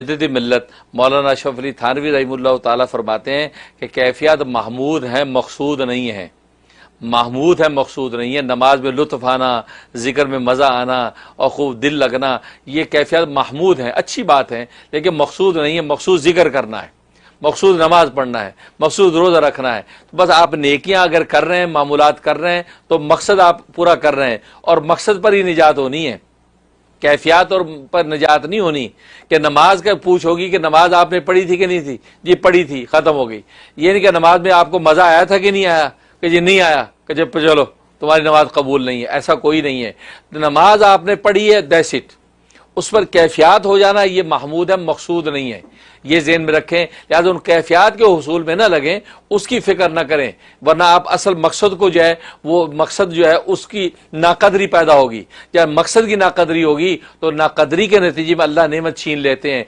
جدید ملت مولانا اشرف علی تھانوی رحمہ اللہ تعالیٰ فرماتے ہیں کہ کیفیات محمود ہیں، مقصود نہیں ہیں۔ محمود ہے، مقصود نہیں ہے۔ نماز میں لطف آنا، ذکر میں مزہ آنا اور خوب دل لگنا، یہ کیفیات محمود ہیں، اچھی بات ہے، لیکن مقصود نہیں ہے۔ مقصود ذکر کرنا ہے، مقصود نماز پڑھنا ہے، مقصود روزہ رکھنا ہے۔ تو بس آپ نیکیاں اگر کر رہے ہیں، معمولات کر رہے ہیں، تو مقصد آپ پورا کر رہے ہیں، اور مقصد پر ہی نجات ہونی ہے، کیفیات اور پر نجات نہیں ہونی کہ نماز کا پوچھ ہوگی کہ نماز آپ نے پڑھی تھی کہ نہیں تھی، جی پڑھی تھی، ختم ہو گئی۔ یہ نہیں کہ نماز میں آپ کو مزہ آیا تھا کہ نہیں آیا، کہ جی نہیں آیا، کہ جب چلو تمہاری نماز قبول نہیں ہے، ایسا کوئی نہیں ہے۔ نماز آپ نے پڑھی ہے، دیٹس اٹ، اس پر کیفیات ہو جانا یہ محمود ہے، مقصود نہیں ہے، یہ ذہن میں رکھیں۔ لہٰذا ان کیفیات کے حصول میں نہ لگیں، اس کی فکر نہ کریں، ورنہ آپ اصل مقصد کو جو ہے وہ مقصد جو ہے اس کی ناقدری پیدا ہوگی۔ جب مقصد کی ناقدری ہوگی تو ناقدری کے نتیجے میں اللہ نعمت چھین لیتے ہیں۔